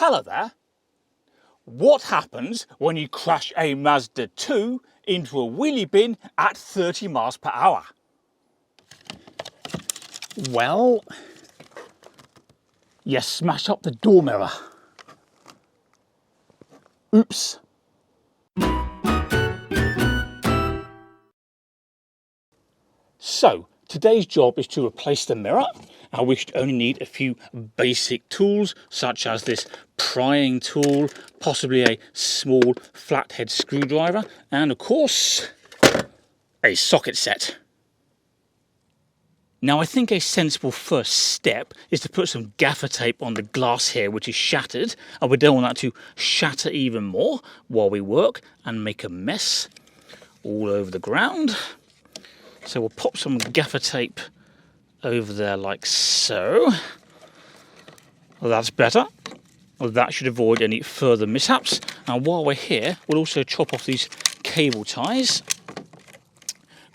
Hello there. What happens when you crash a Mazda 2 into a wheelie bin at 30 miles per hour? Well, you smash up the door mirror. Oops. So, today's job is to replace the mirror, and we should only need a few basic tools such as this prying tool, possibly a small flathead screwdriver, and of course, a socket set. Now I think a sensible first step is to put some gaffer tape on the glass here, which is shattered, and we don't want that to shatter even more while we work and make a mess all over the ground. So we'll pop some gaffer tape over there like so. Well, that's better. Well, that should avoid any further mishaps. And while we're here, we'll also chop off these cable ties,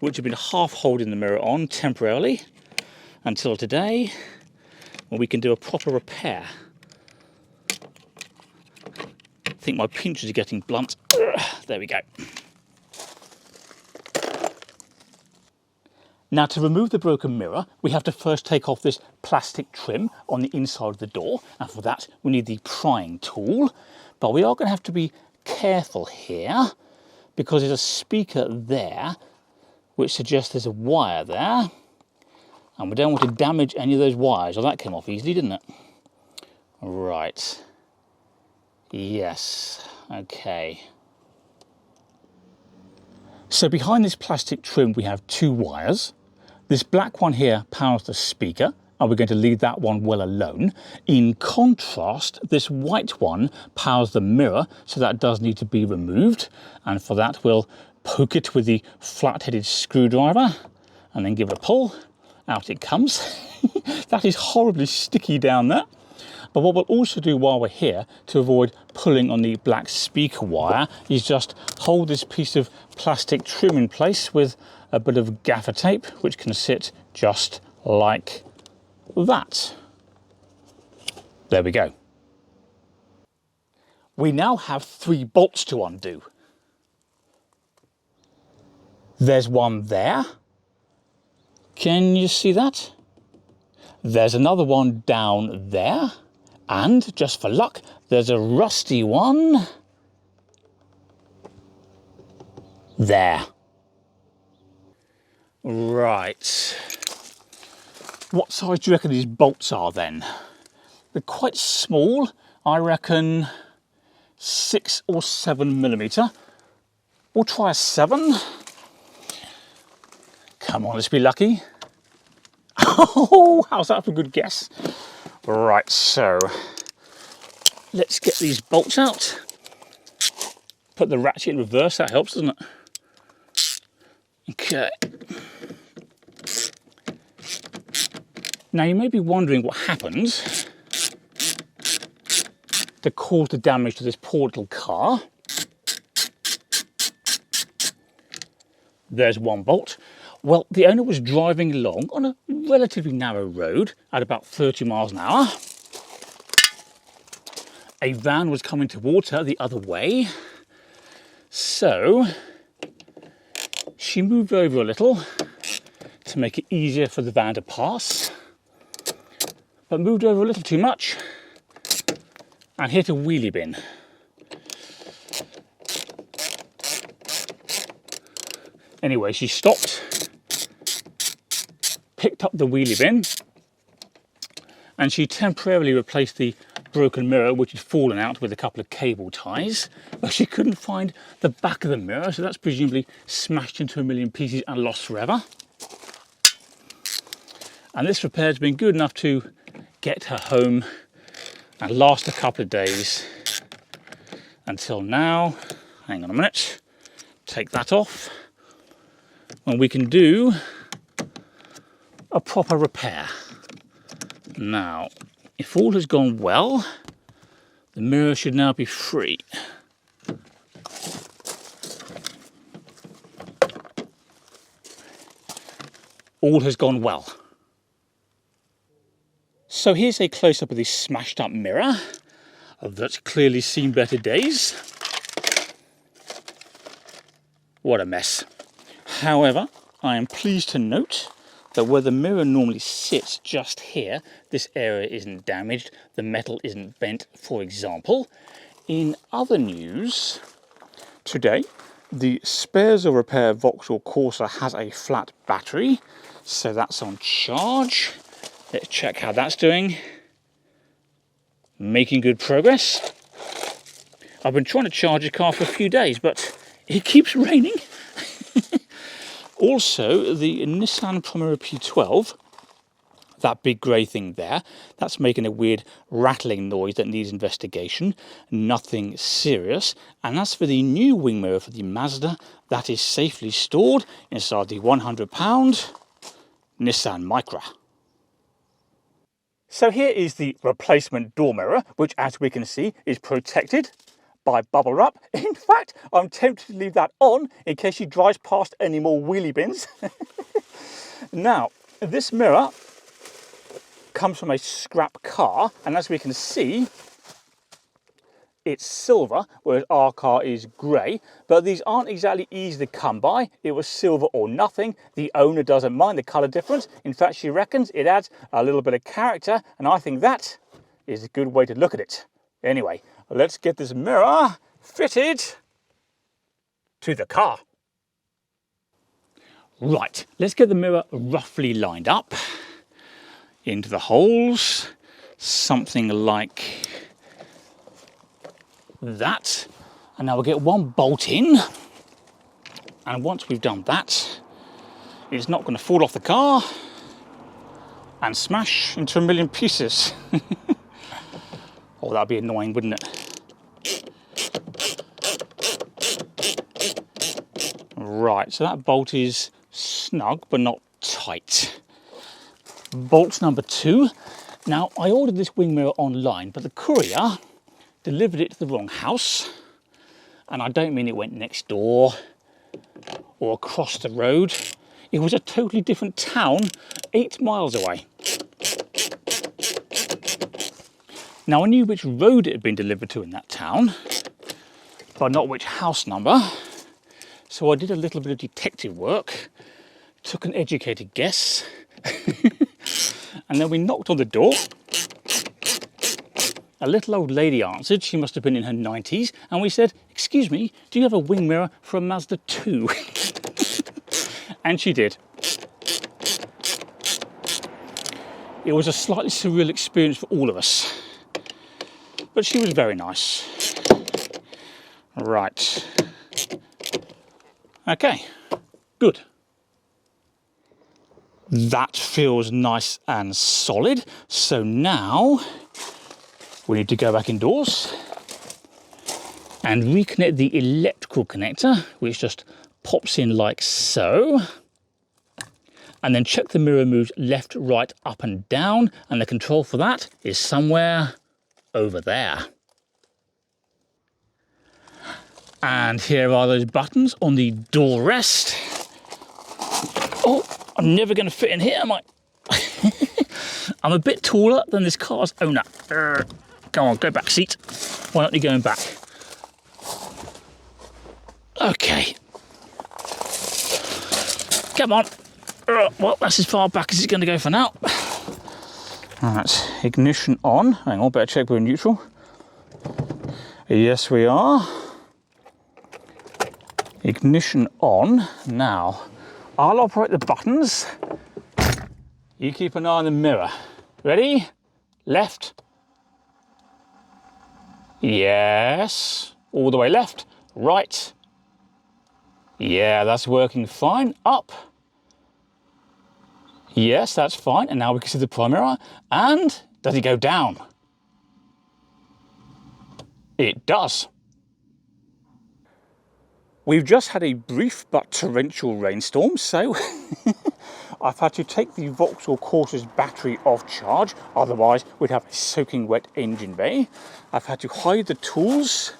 which have been half holding the mirror on temporarily until today, when we can do a proper repair. I think my pinchers are getting blunt. There we go. Now, to remove the broken mirror, we have to first take off this plastic trim on the inside of the door, and for that we need the prying tool. But we are going to have to be careful here because there's a speaker there which suggests there's a wire there, and we don't want to damage any of those wires. Well, that came off easily, didn't it? Right. Yes. Okay. So behind this plastic trim we have two wires. This black one here powers the speaker, and we're going to leave that one well alone. In contrast, this white one powers the mirror, so that does need to be removed. And for that, we'll poke it with the flat-headed screwdriver and then give it a pull. Out it comes. That is horribly sticky down there. But what we'll also do while we're here, to avoid pulling on the black speaker wire, is just hold this piece of plastic trim in place with a bit of gaffer tape, which can sit just like that. There we go. We now have 3 bolts to undo. There's one there. Can you see that? There's another one down there. And, just for luck, there's a rusty one there. Right. What size do you reckon these bolts are then? They're quite small. I reckon 6 or 7 millimeter. We'll try a 7. Come on, let's be lucky. Oh, how's that for a good guess? Right, so let's get these bolts out. Put the ratchet in reverse, that helps, doesn't it? Okay. Now you may be wondering what happens to cause the damage to this poor little car. There's one bolt. Well, the owner was driving along on a relatively narrow road at about 30 miles an hour. A van was coming towards her the other way. So she moved over a little to make it easier for the van to pass, but moved over a little too much and hit a wheelie bin. Anyway, she stopped, picked up the wheelie bin, and she temporarily replaced the broken mirror, which had fallen out, with a couple of cable ties, but she couldn't find the back of the mirror, so that's presumably smashed into a million pieces and lost forever. And this repair has been good enough to get her home and last a couple of days until now. Hang on a minute, take that off, and we can do a proper repair. Now, if all has gone well, the mirror should now be free. All has gone well. So here's a close-up of the smashed up mirror. that's clearly seen better days. What a mess. However, I am pleased to note that where the mirror normally sits just here, this area isn't damaged, the metal isn't bent, for example. In other news, today, the spares or repair Vauxhall Corsa has a flat battery, so that's on charge. Let's check how that's doing. Making good progress. I've been trying to charge the car for a few days, but it keeps raining. Also, the Nissan Primera P12, that big grey thing there, that's making a weird rattling noise that needs investigation. Nothing serious. And as for the new wing mirror for the Mazda, that is safely stored inside the £100 Nissan Micra. So here is the replacement door mirror, which as we can see is protected by bubble wrap. In fact, I'm tempted to leave that on in case she drives past any more wheelie bins. Now, this mirror comes from a scrap car, and as we can see, it's silver, whereas our car is grey. But these aren't exactly easy to come by. It was silver or nothing. The owner doesn't mind the colour difference. In fact, she reckons it adds a little bit of character, and I think that is a good way to look at it. Anyway, let's get this mirror fitted to the car. Right, let's get the mirror roughly lined up into the holes, something like that. And now we'll get one bolt in, and once we've done that, it's not going to fall off the car and smash into a million pieces. Oh, that'd be annoying, wouldn't it? Right, so that bolt is snug but not tight. Bolt number 2. Now, I ordered this wing mirror online, but the courier delivered it to the wrong house. And I don't mean it went next door or across the road. It was a totally different town, 8 miles away. Now, I knew which road it had been delivered to in that town, but not which house number. So I did a little bit of detective work, took an educated guess, and then we knocked on the door. A little old lady answered. She must have been in her 90s, and we said, "Excuse me, do you have a wing mirror for a Mazda 2? And she did. It was a slightly surreal experience for all of us, but she was very nice. Right. Okay, good. That feels nice and solid. So now we need to go back indoors and reconnect the electrical connector, which just pops in like so. And then check the mirror moves left, right, up and down. And the control for that is somewhere over there. And here are those buttons on the door rest. Oh, I'm never going to fit in here, am I? I'm a bit taller than this car's owner. Go on, go back seat. Why aren't you going back? Okay. Come on. Well, that's as far back as it's going to go for now. Right, ignition on. Hang on, better check we're in neutral. Yes, we are. Ignition on. Now, I'll operate the buttons. You keep an eye on the mirror. Ready? Left. Yes. All the way left. Right. Yeah, that's working fine. Up. Yes, that's fine. And now we can see the prime mirror. And does it go down? It does. We've just had a brief but torrential rainstorm, so I've had to take the Vauxhall Corsa's battery off charge, otherwise we'd have a soaking wet engine bay. I've had to hide the tools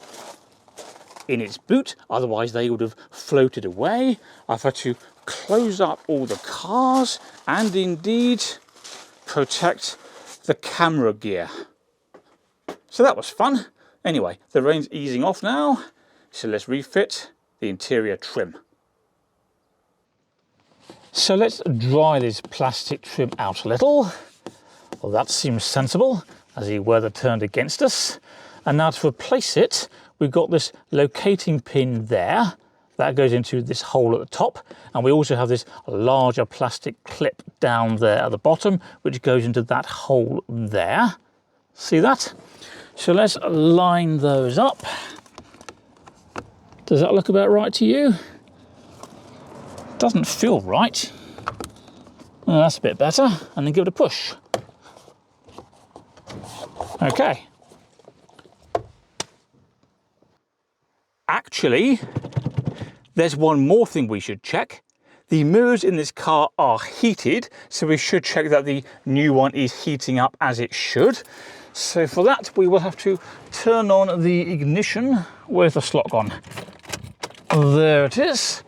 in its boot, otherwise they would have floated away. I've had to close up all the cars and indeed protect the camera gear. So that was fun. Anyway, the rain's easing off now, so let's refit the interior trim. So let's dry this plastic trim out a little. Well, that seems sensible as the weather turned against us. And now to replace it, we've got this locating pin there. That goes into this hole at the top. And we also have this larger plastic clip down there at the bottom, which goes into that hole there. See that? So let's line those up. Does that look about right to you? Doesn't feel right. Well, that's a bit better. And then give it a push. Okay. Actually, there's one more thing we should check. The mirrors in this car are heated, so we should check that the new one is heating up as it should. So for that, we will have to turn on the ignition. Where's the slot gone? There it is.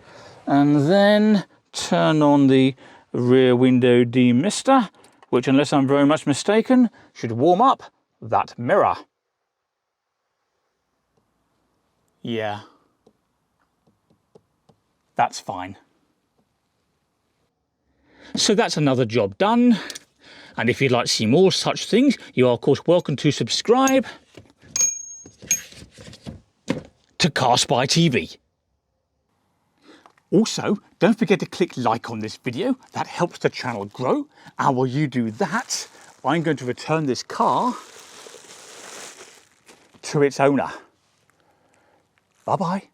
And then turn on the rear window demister, which, unless I'm very much mistaken, should warm up that mirror. Yeah. That's fine. So that's another job done. And if you'd like to see more such things, you are of course welcome to subscribe to CarSpyTV. Also, don't forget to click like on this video. That helps the channel grow. And while you do that, I'm going to return this car to its owner. Bye-bye.